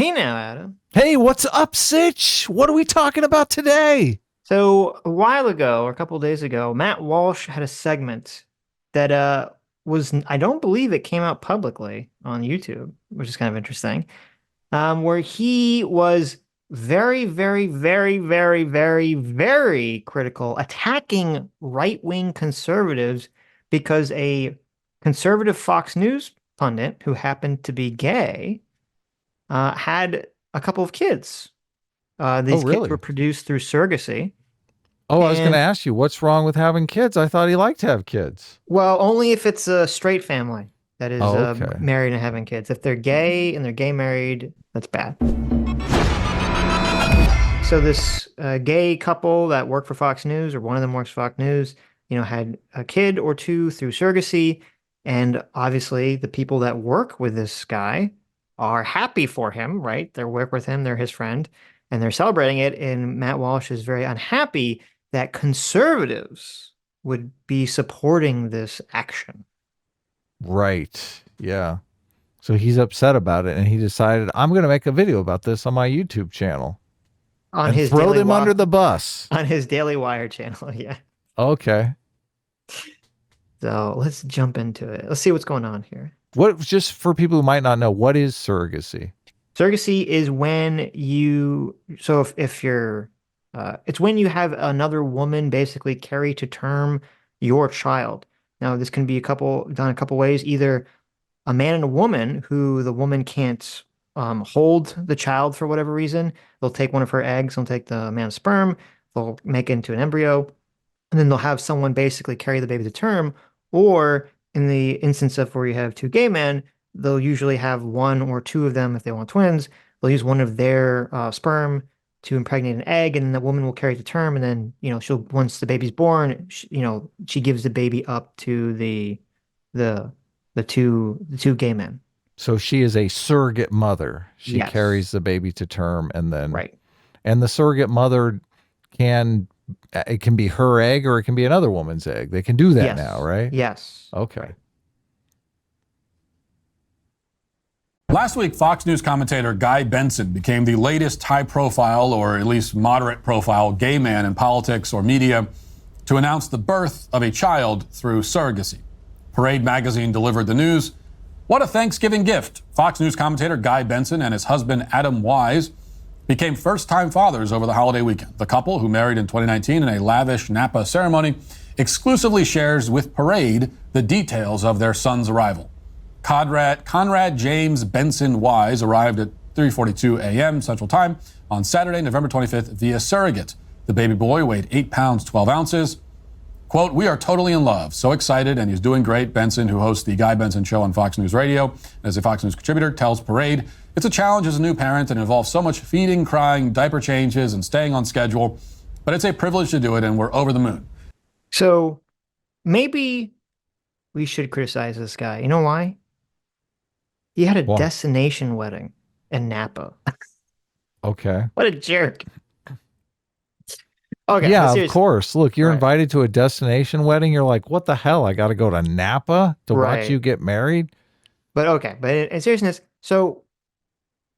Hey now, Adam. Hey, what's up, Sitch? What are we talking about today? So a while ago, or a couple of days ago, Matt Walsh had a segment that was I don't believe it came out publicly on YouTube, which is kind of interesting. Where he was very, very, very, very, very, very critical, attacking right-wing conservatives because a conservative Fox News pundit who happened to be gay had a couple of kids. Oh, These kids were really? produced through surrogacy. Oh, I was going to And ask you, what's wrong with having kids? I thought he liked to have kids. well, only if it's a straight family that is Oh, okay. married and having kids. If they're gay and they're gay married, that's bad. So this gay couple that worked for Fox News, or one of them works for Fox News, had a kid or two through surrogacy, and obviously the people that work with this guy are happy for him, right? They work with him, they're his friend, and they're celebrating it. And Matt Walsh is very unhappy that conservatives would be supporting this action Right. Yeah. So he's upset about it, and he decided, I'm going to make a video about this on my YouTube channel on and his throw Daily them under the bus. on his Daily Wire channel. Yeah. Okay. So let's jump into it. Let's see what's going on here. Just for people who might not know, what is surrogacy? Surrogacy is when if you're, it's when you have another woman basically carry to term your child. Now, this can be done a couple ways, either a man and a woman who the woman can't hold the child for whatever reason. They'll take one of her eggs, they'll take the man's sperm, they'll make it into an embryo, and then they'll have someone basically carry the baby to term. Or in the instance of where you have two gay men, they'll usually have one or two of them if they want twins. They'll use one of their sperm to impregnate an egg, and then the woman will carry it to term. And then, she'll once the baby's born, she gives the baby up to the two gay men. So she is a surrogate mother. She Yes. carries the baby to term, and then Right. and the surrogate mother it can be her egg or it can be another woman's egg. They can do that Yes. now, right? Yes. Okay. Right. Last week, Fox News commentator Guy Benson became the latest high-profile, or at least moderate-profile, gay man in politics or media to announce the birth of a child through surrogacy. Parade magazine delivered the news. What a Thanksgiving gift. Fox News commentator Guy Benson and his husband Adam Wise became first-time fathers over the holiday weekend. The couple, who married in 2019 in a lavish Napa ceremony, exclusively shares with Parade the details of their son's arrival. Conrad James Benson Wise arrived at 3:42 a.m. Central Time on Saturday, November 25th, via surrogate. The baby boy weighed 8 pounds, 12 ounces. Quote, "We are totally in love. So excited, and he's doing great." Benson, who hosts the Guy Benson Show on Fox News Radio and is a Fox News contributor, tells Parade, "It's a challenge as a new parent and involves so much feeding, crying, diaper changes, and staying on schedule. But it's a privilege to do it, and we're over the moon." So maybe we should criticize this guy. You know why? He had a Why? destination wedding in Napa. Okay. What a jerk. Okay. Yeah, but of seriously. course. Look, you're Right. invited to a destination wedding. You're like, what the hell? I got to go to Napa to Right. watch you get married? But okay. But in seriousness, so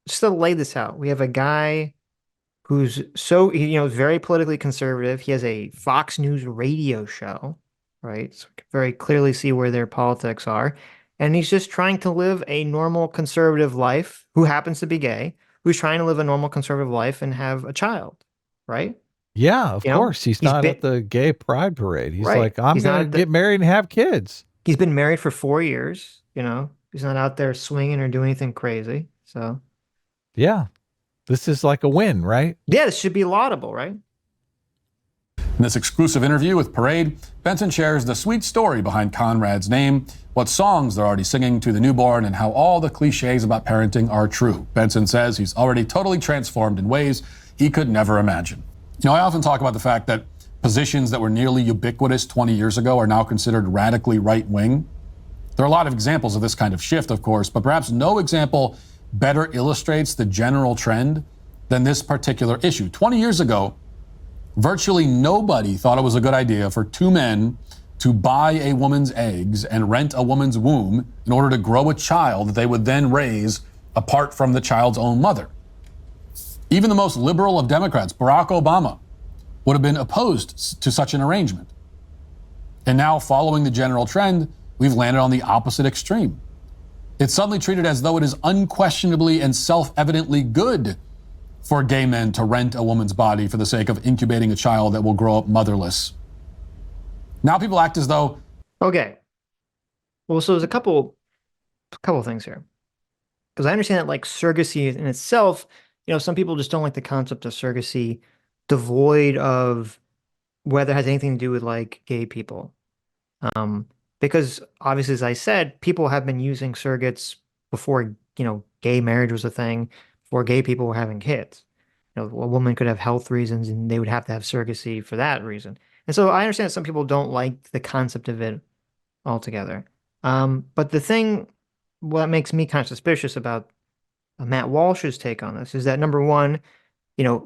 just to lay this out, we have a guy who's very politically conservative. He has a Fox News radio show, right? So we can very clearly see where their politics are. And he's just trying to live a normal conservative life, who happens to be gay, who's trying to live a normal conservative life and have a child, right? Yeah, of course. He's not been, at the gay pride parade. He's right. like, I'm going to get married and have kids. He's been married for 4 years, He's not out there swinging or doing anything crazy. So, yeah, this is like a win, right? yeah, this should be laudable, right? In this exclusive interview with Parade, Benson shares the sweet story behind Conrad's name, what songs they're already singing to the newborn, and how all the cliches about parenting are true. Benson says he's already totally transformed in ways he could never imagine. I often talk about the fact that positions that were nearly ubiquitous 20 years ago are now considered radically right-wing. There are a lot of examples of this kind of shift, of course, but perhaps no example better illustrates the general trend than this particular issue. 20 years ago, virtually nobody thought it was a good idea for two men to buy a woman's eggs and rent a woman's womb in order to grow a child that they would then raise apart from the child's own mother. Even the most liberal of Democrats, Barack Obama, would have been opposed to such an arrangement. And now, following the general trend, we've landed on the opposite extreme. It's suddenly treated as though it is unquestionably and self-evidently good for gay men to rent a woman's body for the sake of incubating a child that will grow up motherless. Now people act as though... Okay. Well, so there's a couple things here. Because I understand that like surrogacy in itself, some people just don't like the concept of surrogacy devoid of whether it has anything to do with like gay people. Because obviously, as I said, people have been using surrogates before, gay marriage was a thing, before gay people were having kids. A woman could have health reasons and they would have to have surrogacy for that reason. And so I understand that some people don't like the concept of it altogether. But the thing what makes me kind of suspicious about Matt Walsh's take on this is that number one,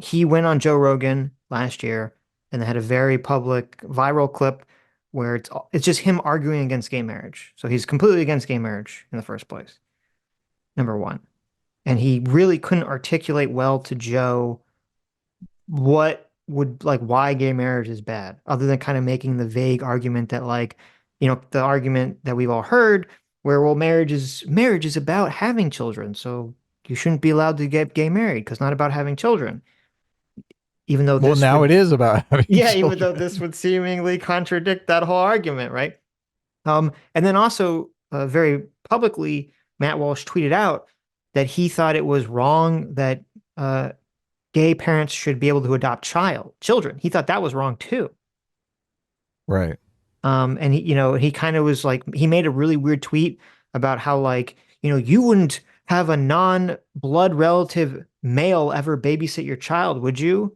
he went on Joe Rogan last year and they had a very public viral clip where it's just him arguing against gay marriage. So he's completely against gay marriage in the first place. Number one. And he really couldn't articulate well to Joe why gay marriage is bad, other than kind of making the vague argument that the argument that we've all heard where, well, marriage is about having children. So you shouldn't be allowed to get gay married because it's not about having children. Even though it is about having children. Even though this would seemingly contradict that whole argument, right? And then also very publicly, Matt Walsh tweeted out that he thought it was wrong that gay parents should be able to adopt children. He thought that was wrong too. Right. And he kind of was like, he made a really weird tweet about how you wouldn't have a non-blood relative male ever babysit your child, would you?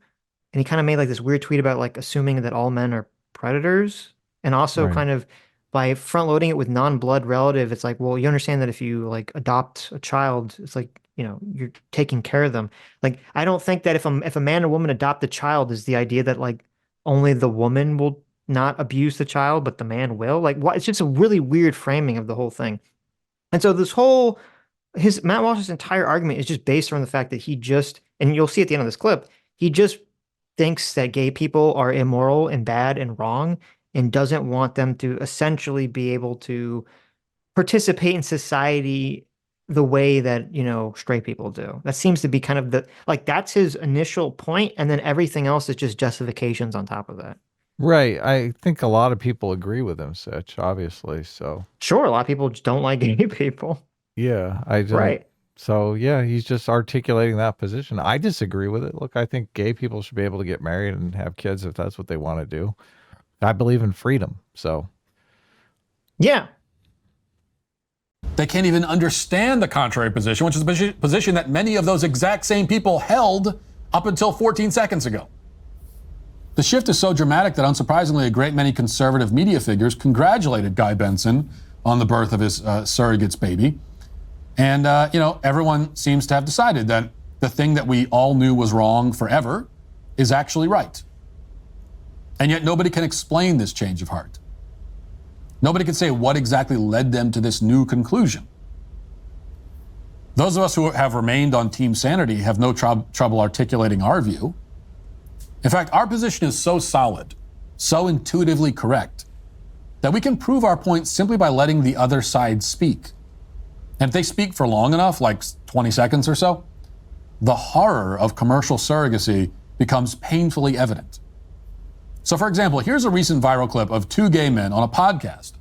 And he kind of made this weird tweet about assuming that all men are predators, and also Right. kind of by front loading it with non-blood relative. It's like, well, you understand that if you adopt a child, it's you're taking care of them. I don't think that if a man or woman adopt a child is the idea that only the woman will not abuse the child, but the man will. What? It's just a really weird framing of the whole thing. And so Matt Walsh's entire argument is just based on the fact that and you'll see at the end of this clip, he just thinks that gay people are immoral and bad and wrong and doesn't want them to essentially be able to participate in society the way that, straight people do. That seems to be kind of that's his initial point, and then everything else is just justifications on top of that. Right. I think a lot of people agree with him, Sitch, obviously. So Sure, a lot of people just don't like gay people. yeah, I don't. Right. So yeah, he's just articulating that position. I disagree with it. Look, I think gay people should be able to get married and have kids if that's what they want to do. I believe in freedom. So yeah. They can't even understand the contrary position, which is the position that many of those exact same people held up until 14 seconds ago. The shift is so dramatic that, unsurprisingly, a great many conservative media figures congratulated Guy Benson on the birth of his surrogate's baby. And, everyone seems to have decided that the thing that we all knew was wrong forever is actually right. And yet nobody can explain this change of heart. Nobody can say what exactly led them to this new conclusion. Those of us who have remained on Team Sanity have no trouble articulating our view. In fact, our position is so solid, so intuitively correct, that we can prove our point simply by letting the other side speak. And if they speak for long enough, like 20 seconds or so, the horror of commercial surrogacy becomes painfully evident. So, for example, here's a recent viral clip of two gay men on a podcast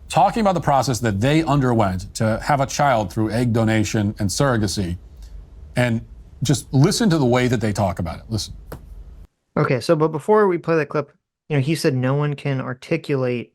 talking about the process that they underwent to have a child through egg donation and surrogacy. And just listen to the way that they talk about it. Listen. Okay, but before we play that clip, he said no one can articulate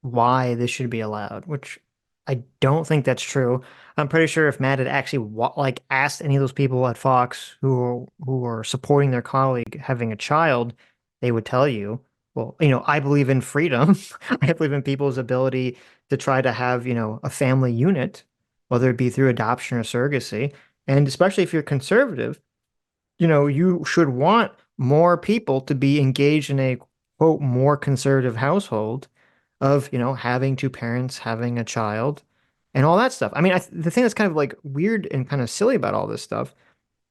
why this should be allowed, which I don't think that's true. I'm pretty sure if Matt had actually asked any of those people at Fox who are supporting their colleague having a child, they would tell you, well, I believe in freedom. I believe in people's ability to try to have, a family unit, whether it be through adoption or surrogacy. And especially if you're conservative, you should want more people to be engaged in a, quote, more conservative household of, having two parents, having a child. and all that stuff. I mean, the thing that's kind of like weird and kind of silly about all this stuff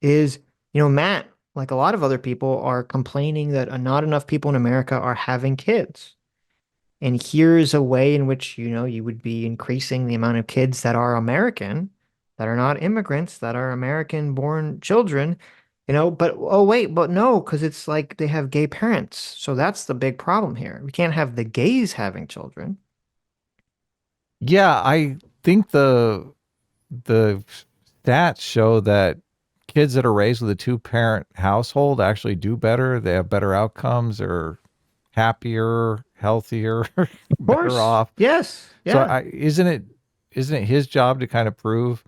is, Matt, like a lot of other people, are complaining that not enough people in America are having kids. And here's a way in which, you would be increasing the amount of kids that are American, that are not immigrants, that are American born children, but oh wait, but no, because it's like they have gay parents. So that's the big problem here. We can't have the gays having children. Yeah, I think the stats show that kids that are raised with a two-parent household actually do better. They have better outcomes, or happier, healthier, Of better course. off. Yes. So Yeah. isn't it his job to kind of prove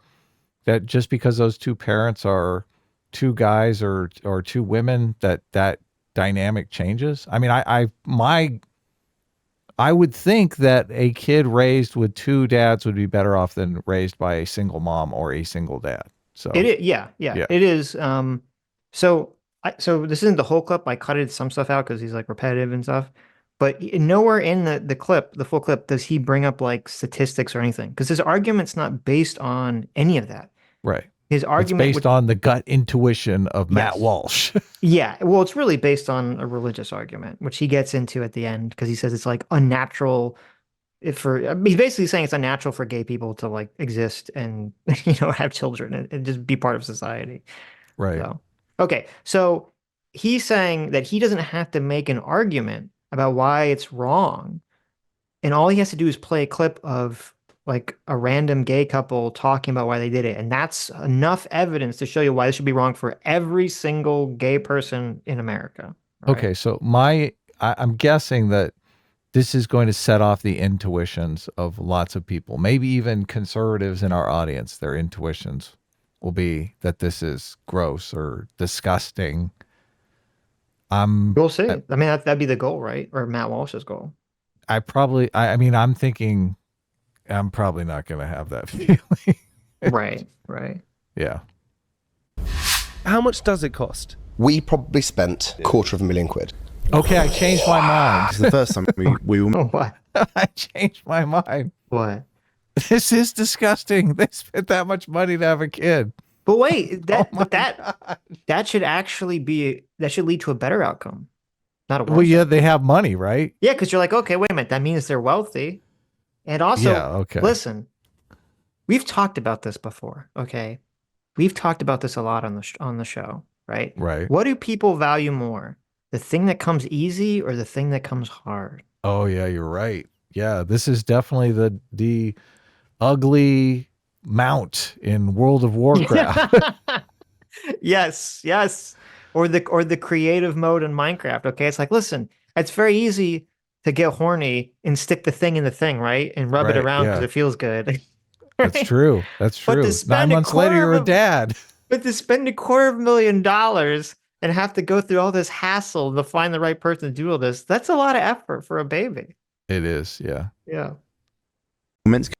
that just because those two parents are two guys or two women, that dynamic changes? I mean, I would think that a kid raised with two dads would be better off than raised by a single mom or a single dad. It So, is, yeah, yeah, yeah, it is. So so this isn't the whole clip. I cut some stuff out because he's like repetitive and stuff. But nowhere in the clip, the full clip, does he bring up like statistics or anything? Because his argument's not based on any of that. right. His It's argument based would, on the gut intuition of Matt yes, Walsh. yeah. Well, it's really based on a religious argument, which he gets into at the end because he says it's like unnatural he's basically saying it's unnatural for gay people to like exist and have children and just be part of society. Right. So, okay. So he's saying that he doesn't have to make an argument about why it's wrong. And all he has to do is play a clip of like a random gay couple talking about why they did it. And that's enough evidence to show you why this should be wrong for every single gay person in America. Right? Okay, so I'm guessing that this is going to set off the intuitions of lots of people, maybe even conservatives in our audience. Their intuitions will be that this is gross or disgusting. We'll see. I, I mean, that'd be the goal, right? Or Matt Walsh's goal. I mean, I'm thinking I'm probably not going to have that feeling. Right, right. Yeah. How much does it cost? We probably spent £250,000. Okay, I changed my mind. It's the first time we were. Oh, what? I changed my mind. What? This is disgusting. They spent that much money to have a kid. But wait, Oh my God. that should lead to a better outcome, not a worse. Well, yeah, they have money, right? Yeah, because you're like, okay, wait a minute, that means they're wealthy. And also, Yeah, okay. listen, we've talked about this before, okay? We've talked about this a lot on the show, right? Right. What do people value more? The thing that comes easy or the thing that comes hard? Oh yeah, you're right. Yeah, this is definitely the ugly mount in World of Warcraft. Yes, yes. Or the creative mode in Minecraft. Okay. It's like, listen, it's very easy to get horny and stick the thing in the thing, right? And rub it Right, around because yeah. it feels good. That's Right? true. That's But true. to 9 spend a months later, quarter you're a of dad. But to spend $250,000 and have to go through all this hassle to find the right person to do all this, that's a lot of effort for a baby. It is, yeah. Yeah. meant to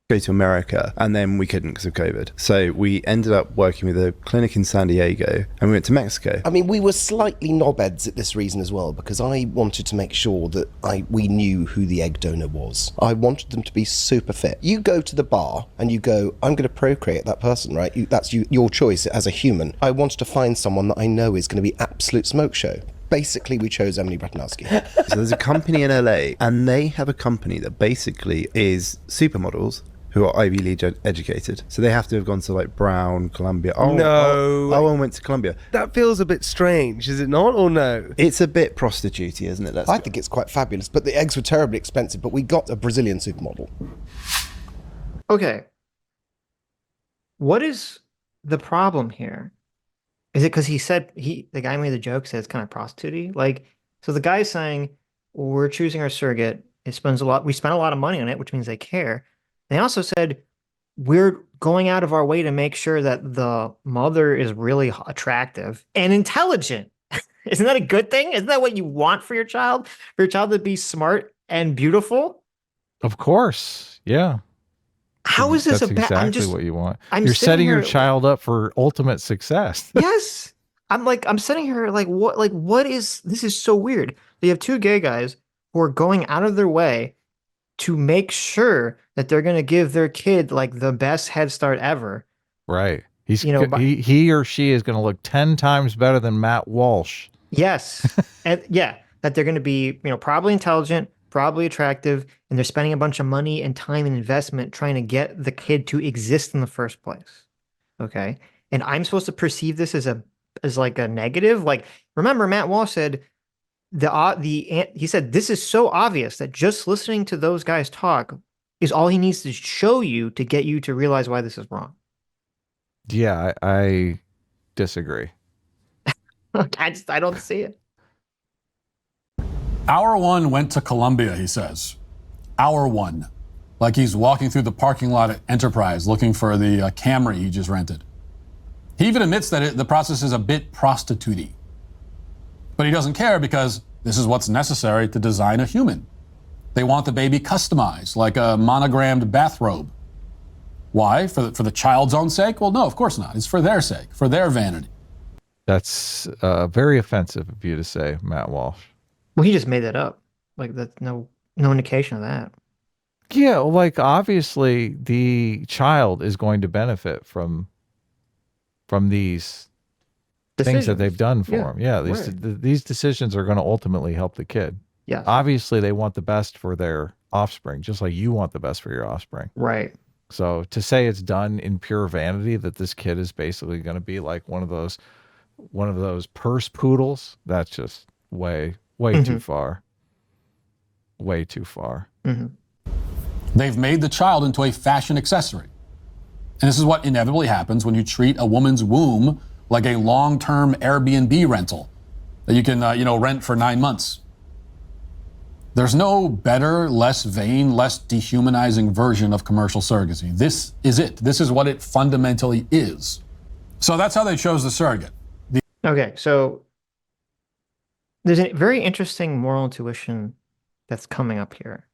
go to America, and then we couldn't because of COVID. So we ended up working with a clinic in San Diego, and we went to Mexico. I mean, we were slightly knobheads at this reason as well, because I wanted to make sure that we knew who the egg donor was. I wanted them to be super fit. You go to the bar and you go, I'm going to procreate that person, right? That's your choice as a human. I wanted to find someone that I know is going to be absolute smoke show. Basically, we chose Emily Ratajkowski. So there's a company in LA, and they have a company that basically is supermodels who are Ivy League educated. So they have to have gone to like Brown, Columbia. No. Owen went to Columbia. That feels a bit strange, is it not, or no? It's a bit prostitute-y, isn't it? I think it's quite fabulous, but the eggs were terribly expensive, but we got a Brazilian supermodel. Okay. What is the problem here? Is it because the guy made the joke, said it's kind of prostitute-y? Like, so the guy's saying, we're choosing our surrogate. We spend a lot of money on it, which means they care. They also said, we're going out of our way to make sure that the mother is really attractive and intelligent. Isn't that a good thing? Isn't that what you want for your child? For your child to be smart and beautiful? Of course. Yeah. How is this That's a bad? exactly what you want. I'm You're sitting setting your here- child up for ultimate success. Yes. I'm sitting here like, what is, this is so weird. You have two gay guys who are going out of their way to make sure that they're going to give their kid like the best head start ever. Right. He's You know, but he or she is going to look 10 times better than Matt Walsh. yes. And yeah, that they're going to be, probably intelligent, probably attractive, and they're spending a bunch of money and time and investment trying to get the kid to exist in the first place. Okay. And I'm supposed to perceive this as like a negative. Like, remember, Matt Walsh said he said this is so obvious that just listening to those guys talk is all he needs to show you to get you to realize why this is wrong. Yeah, I disagree. I don't see it. Hour one went to Colombia, he says. Hour one. Like he's walking through the parking lot at Enterprise looking for the Camry he just rented. He even admits that the process is a bit prostitute-y. But he doesn't care because this is what's necessary to design a human. They want the baby customized, like a monogrammed bathrobe. Why? For the child's own sake? Well, no, of course not. It's for their sake, for their vanity. That's very offensive of you to say, Matt Walsh. Well, he just made that up. Like that's no indication of that. Yeah, like obviously the child is going to benefit from these things that they've done for him. Yeah, these decisions are going to ultimately help the kid. Yeah. Obviously, they want the best for their offspring, just like you want the best for your offspring. Right. So to say it's done in pure vanity, that this kid is basically going to be like one of those purse poodles, that's just way too far. Way too far. Mm-hmm. They've made the child into a fashion accessory. And this is what inevitably happens when you treat a woman's womb like a long-term Airbnb rental that you can, rent for 9 months. There's no better, less vain, less dehumanizing version of commercial surrogacy. This is it. This is what it fundamentally is. So that's how they chose the surrogate. Okay, so there's a very interesting moral intuition that's coming up here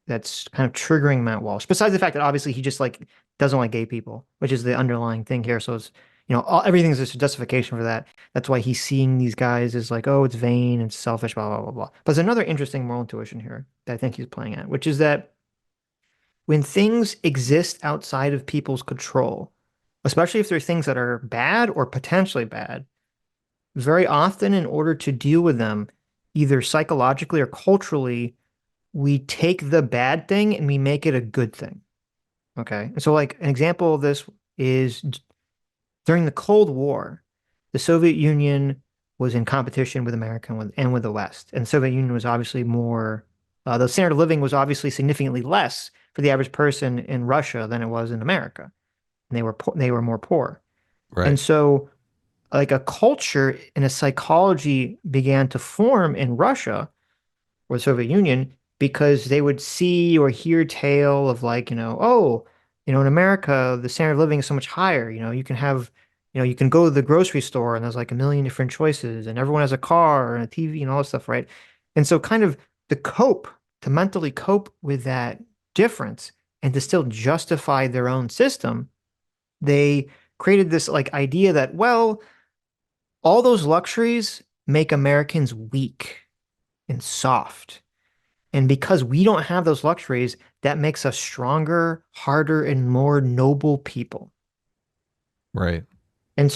that's kind of triggering Matt Walsh. Besides the fact that obviously he just like doesn't like gay people, which is the underlying thing here. So it's, everything's just a justification for that. That's why he's seeing these guys as like, oh, it's vain and selfish, blah, blah, blah, blah. But there's another interesting moral intuition here that I think he's playing at, which is that when things exist outside of people's control, especially if they're things that are bad or potentially bad, very often in order to deal with them, either psychologically or culturally, we take the bad thing and we make it a good thing. Okay. And so like an example of this is during the Cold War, the Soviet Union was in competition with America and with the West. And the Soviet Union was obviously more, the standard of living was obviously significantly less for the average person in Russia than it was in America. And they were more poor. Right. And so like a culture and a psychology began to form in Russia or the Soviet Union because they would see or hear tale of like, in America, the standard of living is so much higher. You can have, you can go to the grocery store and there's like a million different choices and everyone has a car and a TV and all that stuff, right? And so kind of to mentally cope with that difference and to still justify their own system, they created this like idea that, well, all those luxuries make Americans weak and soft. And because we don't have those luxuries, that makes us stronger, harder, and more noble people. Right. And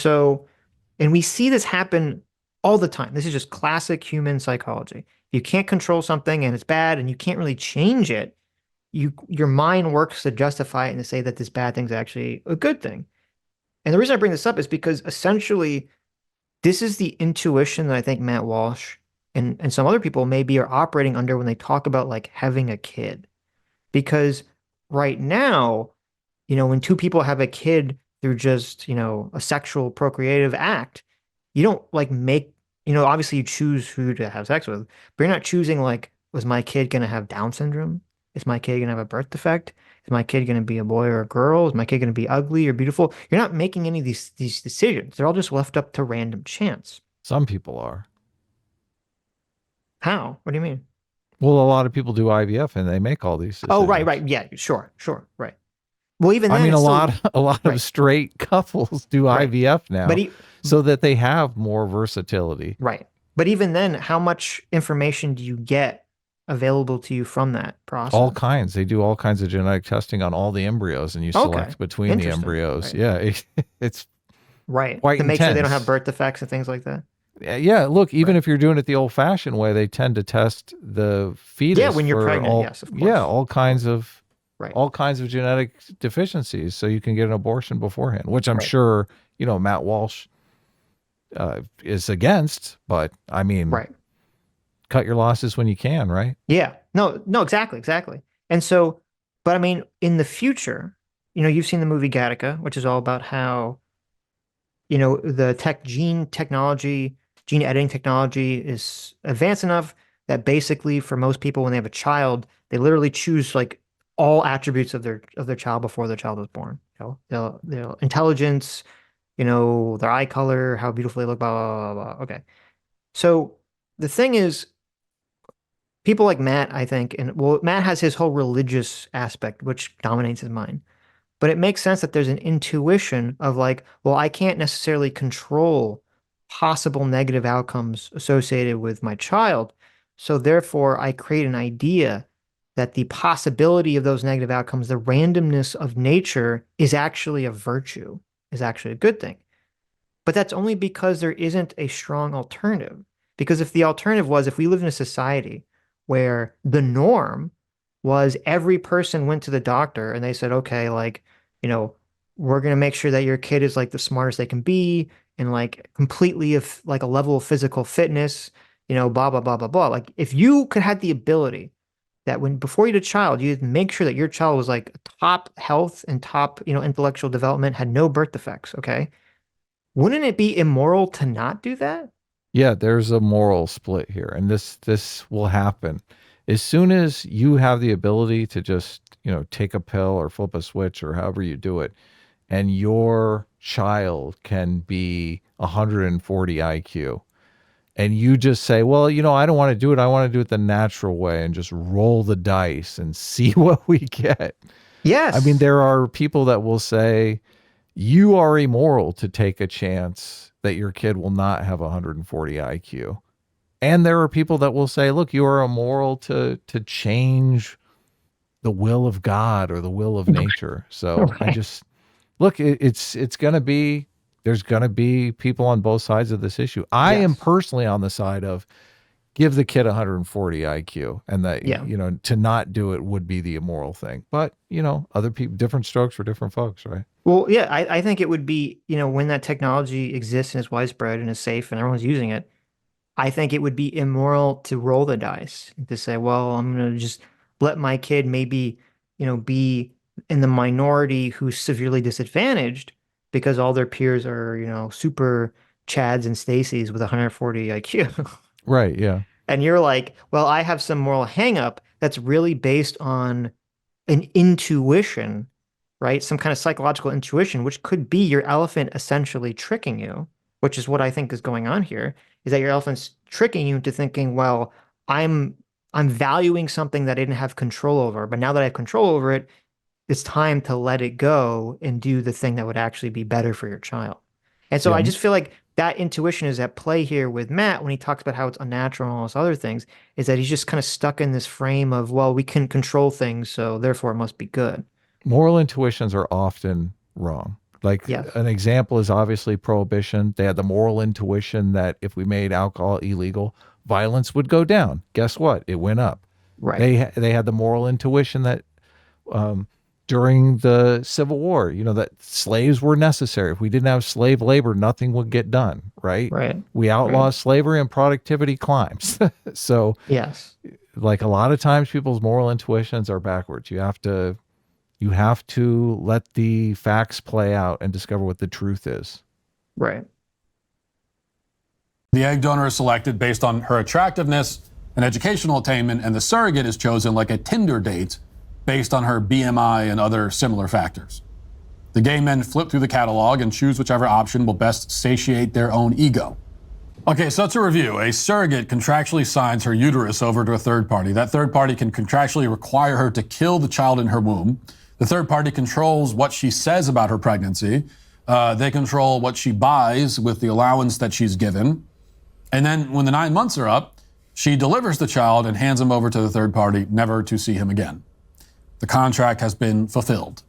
we see this happen all the time. This is just classic human psychology. You can't control something and it's bad and you can't really change it. Your mind works to justify it and to say that this bad thing's actually a good thing. And the reason I bring this up is because essentially this is the intuition that I think Matt Walsh and some other people maybe are operating under when they talk about like having a kid. Because right now, when two people have a kid through just, a sexual procreative act, you don't like obviously you choose who to have sex with, but you're not choosing like, was my kid going to have Down syndrome? Is my kid going to have a birth defect? Is my kid going to be a boy or a girl? Is my kid going to be ugly or beautiful? You're not making any of these decisions. They're all just left up to random chance. Some people are. How? What do you mean? Well, a lot of people do IVF and they make all these decisions. Oh, right. Yeah, sure. Right. Well, even then, a lot of straight couples do IVF now, so that they have more versatility. Right. But even then, how much information do you get available to you from that process? All kinds. They do all kinds of genetic testing on all the embryos, and you Okay. select between the Interesting. embryos. Right. Yeah, it's Right. quite To make sure they don't have intense. birth defects and things like that. Yeah, look, even Right. if you're doing it the old-fashioned way, they tend to test the fetus Yeah, when you're for pregnant, all, yes, of course. yeah, all kinds of Right. genetic deficiencies, so you can get an abortion beforehand, which I'm Right. sure, Matt Walsh is against, but I mean, Right. cut your losses when you can, right? Yeah. No, exactly. And so, but I mean, in the future, you've seen the movie Gattaca, which is all about how, the gene editing technology is advanced enough that basically for most people, when they have a child, they literally choose like all attributes of their child before their child was born. Their intelligence, their eye color, how beautiful they look, blah, blah, blah, blah. Okay. So the thing is, people like Matt, I think, and well, Matt has his whole religious aspect, which dominates his mind. But it makes sense that there's an intuition of like, well, I can't necessarily control possible negative outcomes associated with my child. So therefore, I create an idea that the possibility of those negative outcomes, the randomness of nature, is actually a virtue, is actually a good thing. But that's only because there isn't a strong alternative. Because if the alternative was if we lived in a society where the norm was every person went to the doctor and they said, okay, like, we're going to make sure that your kid is like the smartest they can be and like completely of like a level of physical fitness, blah, blah, blah, blah, blah. Like if you could have the ability that when before you had a child, you'd make sure that your child was like top health and top, intellectual development, had no birth defects. Okay. Wouldn't it be immoral to not do that? Yeah, there's a moral split here, and this will happen as soon as you have the ability to just, take a pill or flip a switch or however you do it, and your child can be 140 IQ, and you just say, well, I don't want to do it. I want to do it the natural way and just roll the dice and see what we get. Yes. I mean, there are people that will say, you are immoral to take a chance that your kid will not have 140 IQ. And there are people that will say, look, you are immoral to change the will of God or the will of nature. So Right. I just look, it's going to be, there's going to be people on both sides of this issue. I am Yes. personally on the side of give the kid 140 IQ, and that, Yeah. to not do it would be the immoral thing. But, other people, different strokes for different folks, right? Well, yeah, I think it would be, when that technology exists and is widespread and is safe and everyone's using it, I think it would be immoral to roll the dice and to say, well, I'm going to just let my kid maybe, be in the minority who's severely disadvantaged because all their peers are, super Chads and Stacys with 140 IQ. Right. Yeah. And you're like, well, I have some moral hangup that's really based on an intuition, right? Some kind of psychological intuition, which could be your elephant essentially tricking you, which is what I think is going on here, is that your elephant's tricking you into thinking, well, I'm valuing something that I didn't have control over, but now that I have control over it, it's time to let it go and do the thing that would actually be better for your child. And so Yeah. I just feel like that intuition is at play here with Matt when he talks about how it's unnatural and all those other things, is that he's just kind of stuck in this frame of, well, we can control things, so therefore it must be good. Moral intuitions are often wrong. Like Yes. an example is obviously prohibition. They had the moral intuition that if we made alcohol illegal, violence would go down. Guess what? It went up. Right. They had the moral intuition that during the Civil War, that slaves were necessary. If we didn't have slave labor, nothing would get done. Right. Right. We outlaw Right. slavery and productivity climbs. So, Yes. like a lot of times, people's moral intuitions are backwards. You have to let the facts play out and discover what the truth is. Right. The egg donor is selected based on her attractiveness and educational attainment, and the surrogate is chosen like a Tinder date based on her BMI and other similar factors. The gay men flip through the catalog and choose whichever option will best satiate their own ego. Okay, so to review, a surrogate contractually signs her uterus over to a third party. That third party can contractually require her to kill the child in her womb. The third party controls what she says about her pregnancy. They control what she buys with the allowance that she's given. And then when the 9 months are up, She delivers the child and hands him over to the third party, never to see him again. The contract has been fulfilled.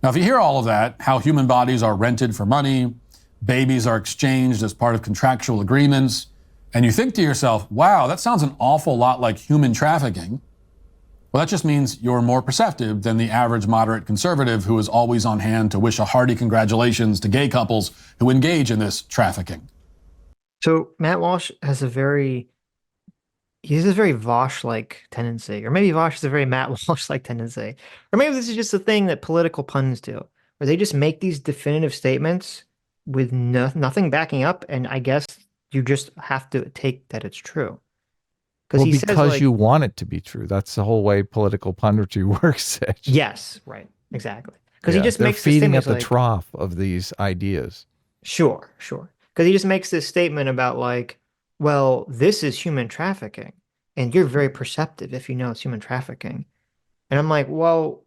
Now, if you hear all of that, how human bodies are rented for money, babies are exchanged as part of contractual agreements, and you think to yourself, wow, that sounds an awful lot like human trafficking, well, that just means you're more perceptive than the average moderate conservative who is always on hand to wish a hearty congratulations to gay couples who engage in this trafficking. So Matt Walsh has a very Vosh-like tendency, or maybe Vosh has a very Matt Walsh-like tendency, or maybe this is just a thing that political pundits do, where they just make these definitive statements with nothing backing up, and I guess you just have to take that it's true. Well, He says, because like, you want it to be true. That's the whole way political punditry works, Sitch. yes, right, exactly. Because he just they're makes this feeding statement at the like, trough of these ideas. sure. Because he just makes this statement about like, well, this is human trafficking, and you're very perceptive if you know it's human trafficking. And I'm like, well,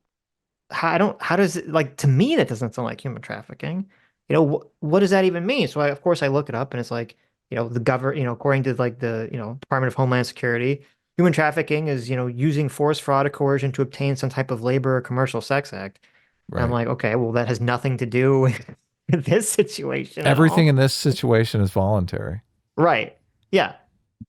how does it, like, to me, that doesn't sound like human trafficking. What does that even mean? So of course I look it up, and it's like, according to like the, Department of Homeland Security, human trafficking is, using force, fraud, or coercion to obtain some type of labor or commercial sex act. And I'm like, okay, well, that has nothing to do with this situation. Everything in this situation is voluntary. Right. Yeah.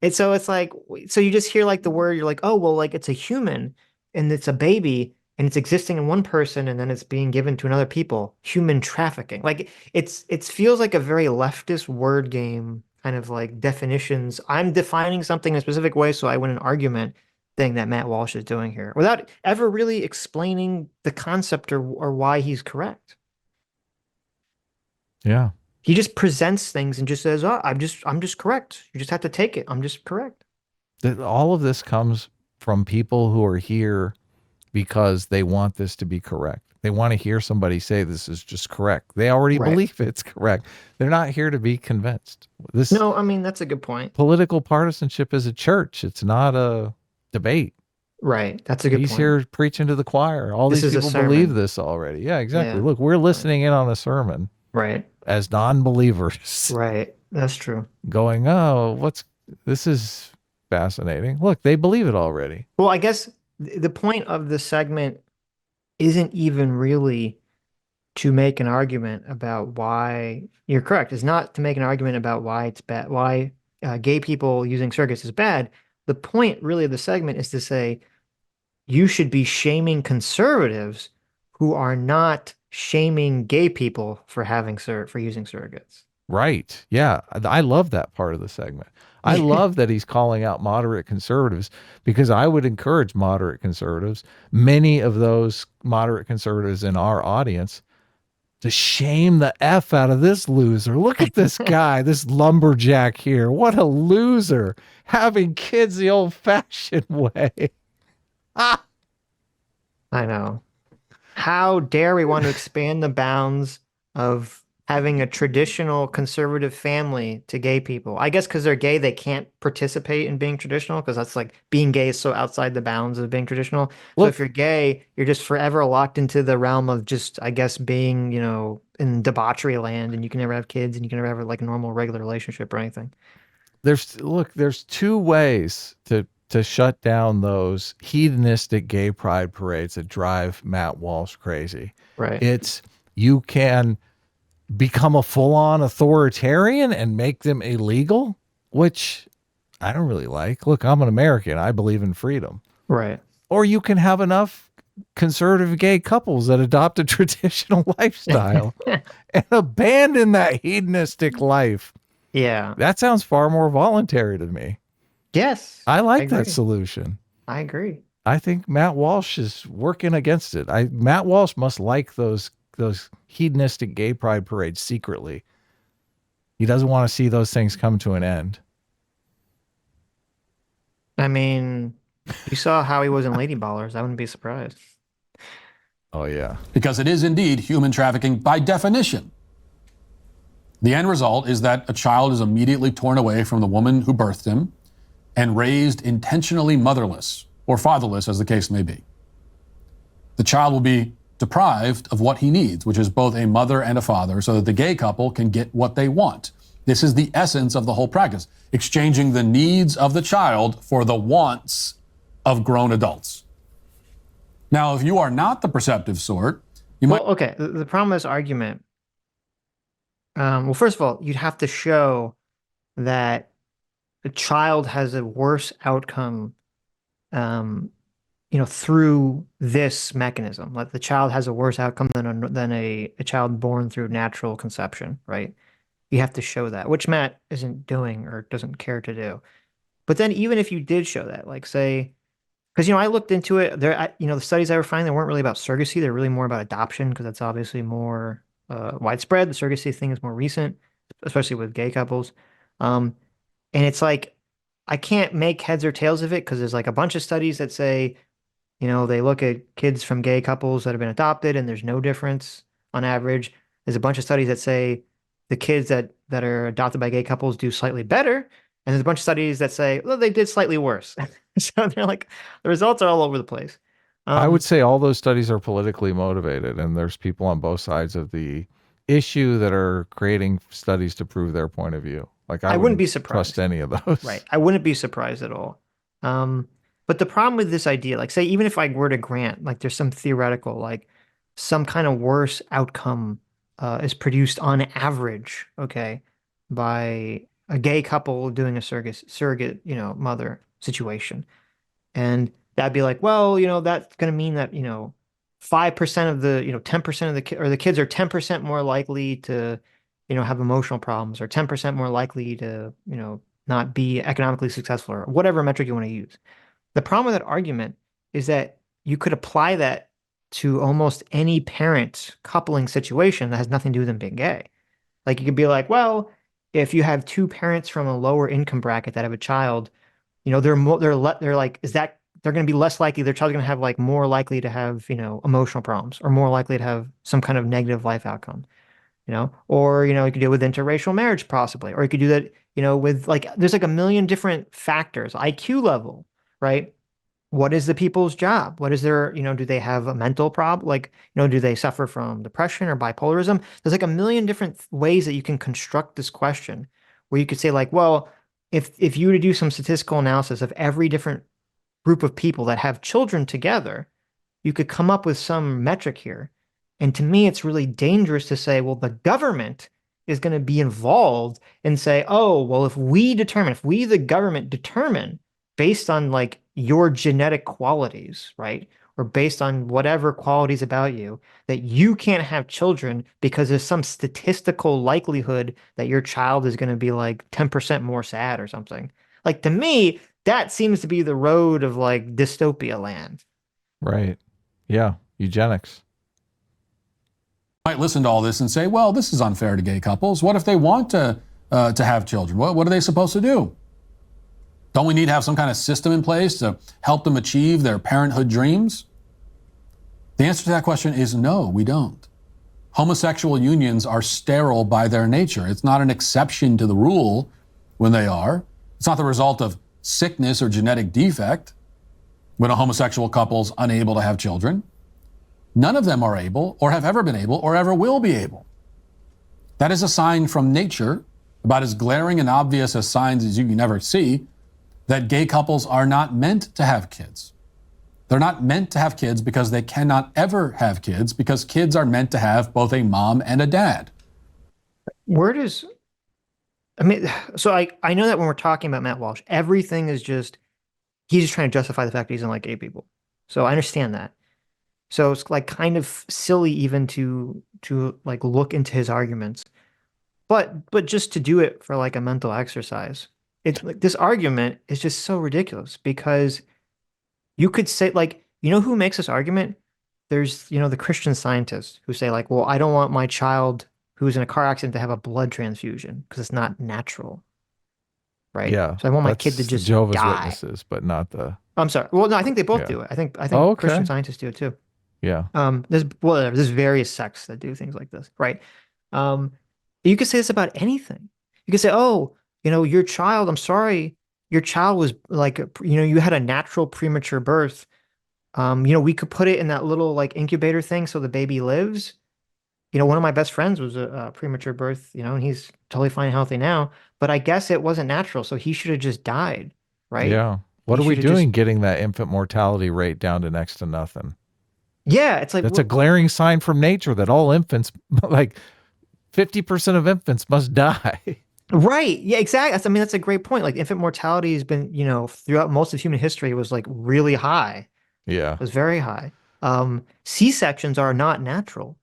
And so it's like, so you just hear like the word, you're like, oh, well, like it's a human and it's a baby and it's existing in one person and then it's being given to another people. Human trafficking. Like it feels like a very leftist word game, kind of like definitions. I'm defining something in a specific way, so I win an argument thing that Matt Walsh is doing here without ever really explaining the concept or why he's correct. Yeah. He just presents things and just says, "Oh, I'm just correct. You just have to take it. I'm just correct." All of this comes from people who are here because they want this to be correct. They want to hear somebody say this is just correct. They already believe it's correct. They're not here to be convinced. No, I mean, that's a good point. Political partisanship is a church. It's not a debate. Right. That's a good point. He's here preaching to the choir. All these people believe this already. Yeah, exactly. Yeah. Look, we're listening in on a sermon. Right. As non-believers. Right. That's true. Going, oh, this is fascinating. Look, they believe it already. Well, I guess the point of the segment isn't even really to make an argument about why you're correct. It's not to make an argument about why it's bad, why gay people using surrogates is bad. The point really of the segment is to say you should be shaming conservatives who are not shaming gay people for using surrogates. Right. Yeah. I love that part of the segment. I love that he's calling out moderate conservatives, because I would encourage moderate conservatives, many of those moderate conservatives in our audience, to shame the F out of this loser. Look at this guy, this lumberjack here. What a loser, having kids the old-fashioned way. I know. How dare we want to expand the bounds of having a traditional conservative family to gay people? I guess because they're gay, they can't participate in being traditional, because that's like being gay is so outside the bounds of being traditional. So if you're gay, you're just forever locked into the realm of just, I guess, being, in debauchery land, and you can never have kids and you can never have like a normal, regular relationship or anything. There's two ways to shut down those hedonistic gay pride parades that drive Matt Walsh crazy. Right. It's, you can become a full-on authoritarian and make them illegal, which I don't really like. Look, I'm an American. I believe in freedom. Right. Or you can have enough conservative gay couples that adopt a traditional lifestyle and abandon that hedonistic life. Yeah. That sounds far more voluntary to me. Yes. I like that solution. I agree. I think Matt Walsh is working against it. Matt Walsh must like those hedonistic gay pride parades secretly. He doesn't want to see those things come to an end. I mean, you saw how he was in Lady Ballers. I wouldn't be surprised. Oh, yeah. Because it is indeed human trafficking by definition. The end result is that a child is immediately torn away from the woman who birthed him and raised intentionally motherless or fatherless, as the case may be. The child will be deprived of what he needs, which is both a mother and a father, so that the gay couple can get what they want, This is the essence of the whole practice, exchanging the needs of the child for the wants of grown adults. Now, if you are not the perceptive sort, you might... Well, okay, the problem with this argument, well, first of all, you'd have to show that the child has a worse outcome, through this mechanism. Like the child has a worse outcome than a child born through natural conception, right? You have to show that, which Matt isn't doing or doesn't care to do. But then even if you did show that, like say, because I looked into it, the studies I were finding, they weren't really about surrogacy. They're really more about adoption because that's obviously more widespread. The surrogacy thing is more recent, especially with gay couples. Um, and it's like I can't make heads or tails of it because there's like a bunch of studies that say, they look at kids from gay couples that have been adopted and there's no difference on average. There's a bunch of studies that say the kids that are adopted by gay couples do slightly better. And there's a bunch of studies that say, well, they did slightly worse. So they're like, the results are all over the place. I would say all those studies are politically motivated, and there's people on both sides of the issue that are creating studies to prove their point of view. Like I wouldn't be trust surprised. any of those. Right. I wouldn't be surprised at all. But the problem with this idea, like say, even if I were to grant, like there's some theoretical, like some kind of worse outcome is produced on average, okay, by a gay couple doing a surrogate, mother situation. And that'd be like, well, that's going to mean that, 5% of the, 10% of the kids are 10% more likely to, have emotional problems or 10% more likely to, not be economically successful or whatever metric you want to use. The problem with that argument is that you could apply that to almost any parent coupling situation that has nothing to do with them being gay. Like you could be like, well, if you have two parents from a lower income bracket that have a child, they're like, is that they're going to be less likely, their child's going to have like more likely to have, emotional problems or more likely to have some kind of negative life outcome, or, you could do it with interracial marriage possibly, or you could do that, with like, there's like a million different factors, IQ level, right? What is the people's job? What is their, do they have a mental problem? Like, do they suffer from depression or bipolarism? There's like a million different ways that you can construct this question where you could say like, well, if you were to do some statistical analysis of every different group of people that have children together, you could come up with some metric here. And to me, it's really dangerous to say, well, the government is going to be involved and say, oh, well, if we, the government, determine based on like your genetic qualities, right? Or based on whatever qualities about you, that you can't have children because there's some statistical likelihood that your child is going to be like 10% more sad or something. Like to me, that seems to be the road of like dystopia land. Right. Yeah. Eugenics. Might listen to all this and say, well, this is unfair to gay couples. What if they want to have children? What are they supposed to do? Don't we need to have some kind of system in place to help them achieve their parenthood dreams? The answer to that question is no, we don't. Homosexual unions are sterile by their nature. It's not an exception to the rule when they are. It's not the result of sickness or genetic defect when a homosexual couple's unable to have children. None of them are able or have ever been able or ever will be able. That is a sign from nature, about as glaring and obvious as signs as you can ever see, that gay couples are not meant to have kids. They're not meant to have kids because they cannot ever have kids, because kids are meant to have both a mom and a dad. So I know that when we're talking about Matt Walsh, everything is just, he's just trying to justify the fact that he doesn't like gay people. So I understand that. So it's like kind of silly even to like look into his arguments, but just to do it for like a mental exercise. It's like this argument is just so ridiculous because you could say like, who makes this argument? There's, the Christian scientists who say like, well, I don't want my child who's in a car accident to have a blood transfusion because it's not natural. Right. Yeah. So I want my kid to just Jehovah's die. Witnesses, but not the. I'm sorry. Well, no, I think they both Yeah. do it. I think Oh, okay. Christian scientists do it too. Yeah. There's various sects that do things like this, right? You could say this about anything. You could say, oh, your child, I'm sorry, your child was like, you had a natural premature birth. We could put it in that little like incubator thing so the baby lives. One of my best friends was a premature birth, and he's totally fine and healthy now. But I guess it wasn't natural, so he should have just died, right? Yeah. What He are we should have just doing getting that infant mortality rate down to next to nothing? yeah. It's like That's a glaring sign from nature that all infants, like 50% of infants must die. right. Yeah, exactly. I mean, that's a great point. Like infant mortality has been, throughout most of human history was like really high. Yeah. It was very high. C-sections are not natural,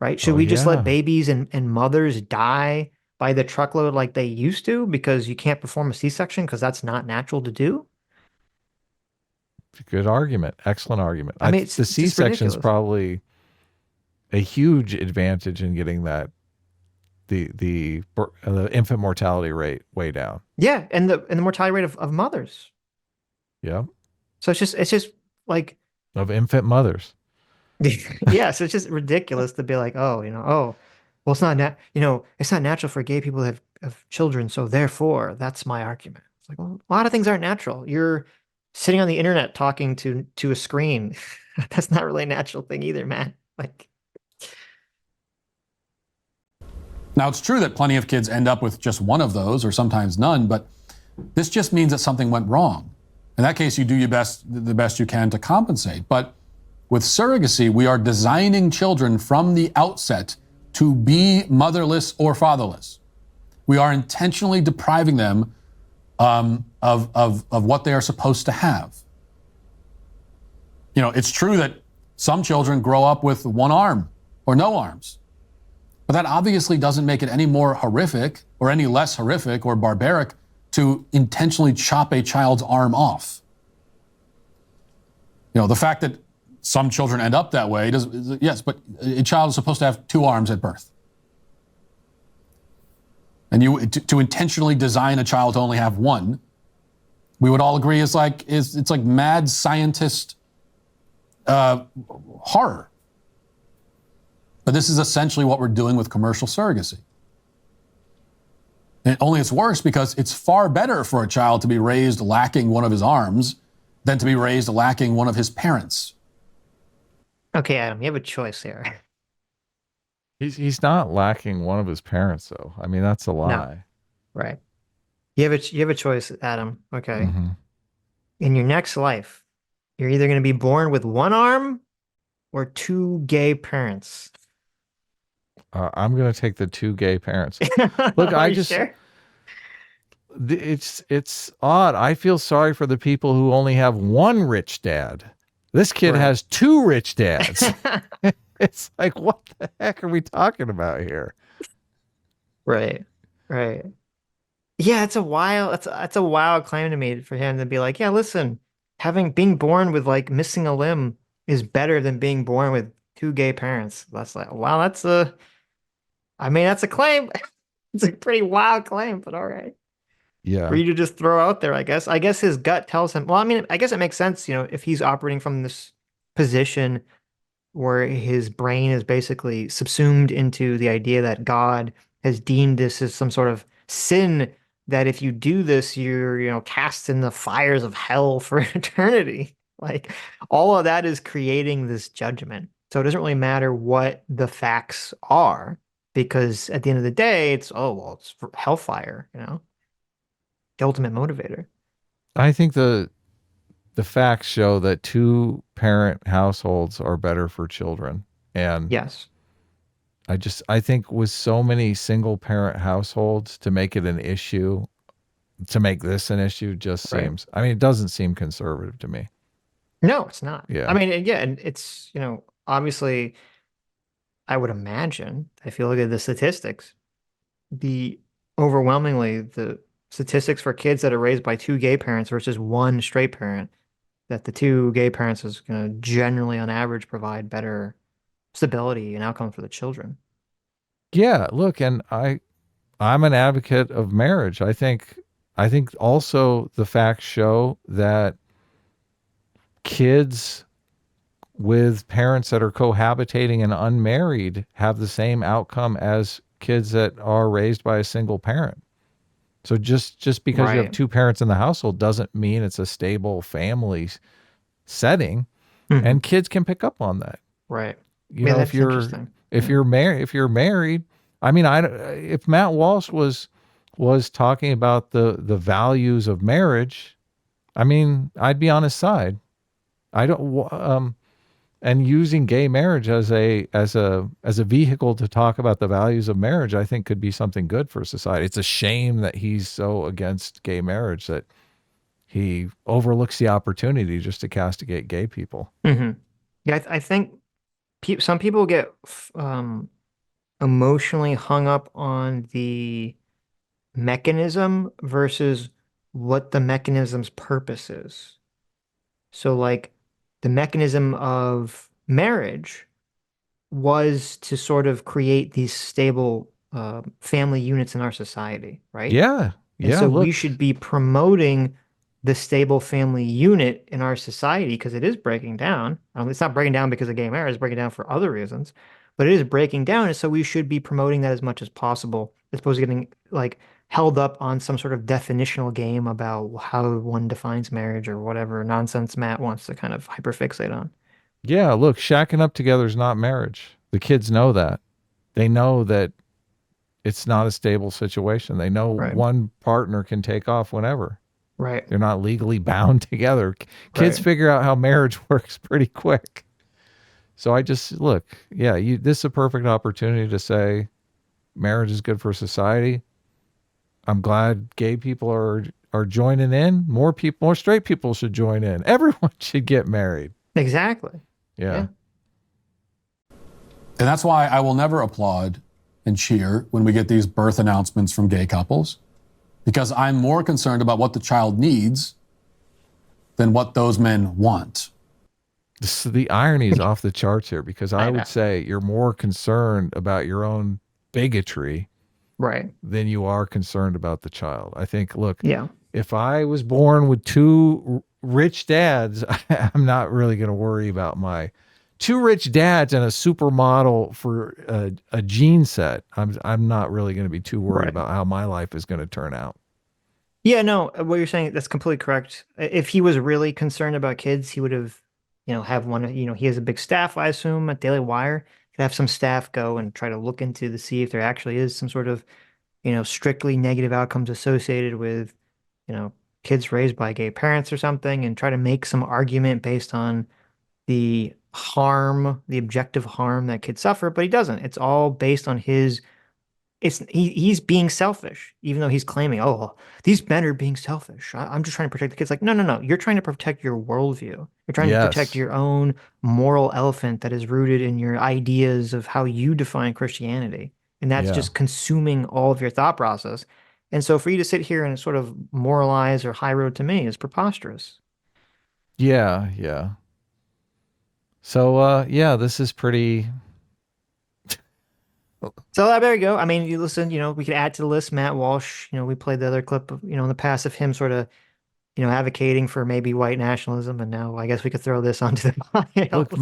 right? Should Oh, we just let yeah. babies and mothers die by the truckload like they used to because you can't perform a C-section because that's not natural to do? Good argument. Excellent argument. I mean, it's The just C-section is ridiculous. probably a huge advantage in getting that the infant mortality rate way down. Yeah, and the mortality rate of mothers. Yeah. So it's just like Of infant mothers. yeah, so it's just ridiculous to be like, well, it's not natural for gay people to have children, so therefore that's my argument. It's like, well, a lot of things aren't natural. You're sitting on the internet talking to a screen. That's not really a natural thing either, man. Like, Now, it's true that plenty of kids end up with just one of those or sometimes none, but this just means that something went wrong. In that case, you do the best you can to compensate. But with surrogacy, we are designing children from the outset to be motherless or fatherless. We are intentionally depriving them of what they are supposed to have. It's true that some children grow up with one arm or no arms. But that obviously doesn't make it any more horrific or any less horrific or barbaric to intentionally chop a child's arm off. The fact that some children end up that way, yes, but a child is supposed to have two arms at birth. And to intentionally design a child to only have one, we would all agree it's like mad scientist horror. But this is essentially what we're doing with commercial surrogacy. And only it's worse because it's far better for a child to be raised lacking one of his arms than to be raised lacking one of his parents. okay, Adam, you have a choice here. He's not lacking one of his parents, though. I mean, that's a lie. Right. You have a choice, Adam. Okay. Mm-hmm. In your next life, you're either going to be born with one arm or two gay parents. I'm going to take the two gay parents. Look, Are you sure? It's odd. I feel sorry for the people who only have one rich dad. This kid Right. has two rich dads. It's like, what the heck are we talking about here? Right. Right. Yeah, that's a wild claim to me for him to be like, yeah, listen, being born with like missing a limb is better than being born with two gay parents. That's like, wow, that's a claim. It's a pretty wild claim, but all right. Yeah. For you to just throw out there, I guess. I guess his gut tells him, well, I mean, I guess it makes sense, if he's operating from this position where his brain is basically subsumed into the idea that God has deemed this as some sort of sin, that if you do this, you're, cast in the fires of hell for eternity. Like all of that is creating this judgment. So it doesn't really matter what the facts are, because at the end of the day, it's for hellfire, the ultimate motivator. I think the facts show that two parent households are better for children. And Yes. I think with so many single parent households, to make it an issue, to make this an issue just Right. seems, I mean, it doesn't seem conservative to me. No, it's not. Yeah. I mean, and it's, obviously, I would imagine, if you look at the statistics, overwhelmingly, the statistics for kids that are raised by two gay parents versus one straight parent, that the two gay parents is going to generally, on average, provide better stability and outcome for the children. Yeah, look, and I'm an advocate of marriage. I think also the facts show that kids with parents that are cohabitating and unmarried have the same outcome as kids that are raised by a single parent. So just because you have Right. two parents in the household doesn't mean it's a stable family setting, Mhm. and kids can pick up on that. Right. You Yeah, know, that's interesting. if you're married, I mean, if Matt Walsh was talking about the values of marriage, I mean, I'd be on his side. I don't and using gay marriage as a vehicle to talk about the values of marriage, I think could be something good for society. It's a shame that he's so against gay marriage that he overlooks the opportunity just to castigate gay people. Mm-hmm. Yeah, I think some people get emotionally hung up on the mechanism versus what the mechanism's purpose is. So, like, the mechanism of marriage was to sort of create these stable family units in our society, right? Yeah. And Yeah. so Look, we should be promoting the stable family unit in our society because it is breaking down. It's not breaking down because of gay marriage, it's breaking down for other reasons, but it is breaking down. And so we should be promoting that as much as possible, as opposed to getting like held up on some sort of definitional game about how one defines marriage or whatever nonsense Matt wants to kind of hyperfixate on. yeah, look, shacking up together is not marriage. The kids know that. They know that it's not a stable situation. They know Right. one partner can take off whenever. Right. They're not legally bound together. Kids Right. figure out how marriage works pretty quick. So I just look, yeah, this is a perfect opportunity to say marriage is good for society. I'm glad gay people are joining in. More straight people should join in. Everyone should get married. Exactly. Yeah. And that's why I will never applaud and cheer when we get these birth announcements from gay couples, because I'm more concerned about what the child needs than what those men want. The irony is off the charts here, because I I know. would say you're more concerned about your own bigotry Right. than you are concerned about the child. I think, look, Yeah. if I was born with two rich dads, I'm not really going to worry about my two rich dads and a supermodel for a gene set. I'm not really going to be too worried Right. about how my life is going to turn out. Yeah, no, what you're saying, that's completely correct. If he was really concerned about kids, he would have, have one, he has a big staff, I assume, at Daily Wire. He'd have some staff go and try to look into to see if there actually is some sort of, strictly negative outcomes associated with, kids raised by gay parents or something, and try to make some argument based on the objective harm that kids suffer, but he doesn't. It's all based on he's being selfish, even though he's claiming, oh, these men are being selfish. I'm just trying to protect the kids. Like, no. You're trying to protect your worldview. You're trying to protect Yes. your own moral elephant that is rooted in your ideas of how you define Christianity. And that's Yeah. just consuming all of your thought process. And so for you to sit here and sort of moralize or high road to me is preposterous. Yeah. Yeah. So, this is pretty. So there you go. I mean, you listen, we could add to the list Matt Walsh. We played the other clip of, in the past of him sort of, advocating for maybe white nationalism. And now I guess we could throw this onto the pile. Look,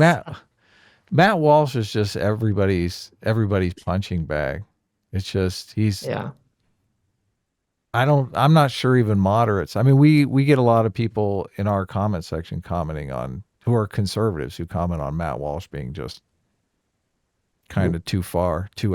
Matt Walsh is just everybody's punching bag. It's just Yeah. I'm not sure even moderates. I mean, we get a lot of people in our comment section commenting on, who are conservatives, who comment on Matt Walsh being just kind of too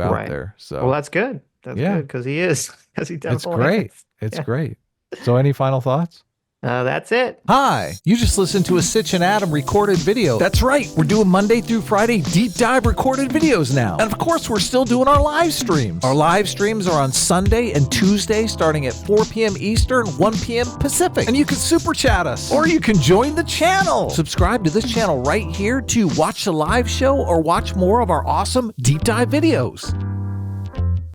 out Right. there. So Well, that's good. That's Yeah. good because he is. Because he it's definitely great. is. It's Yeah. great. So any final thoughts? That's it. Hi, you just listened to a Sitch and Adam recorded video. That's right, we're doing Monday through Friday deep dive recorded videos now. And of course, we're still doing our live streams. Our live streams are on Sunday and Tuesday starting at 4 p.m. Eastern, 1 p.m. Pacific. And you can super chat us, or you can join the channel. Subscribe to this channel right here to watch the live show or watch more of our awesome deep dive videos.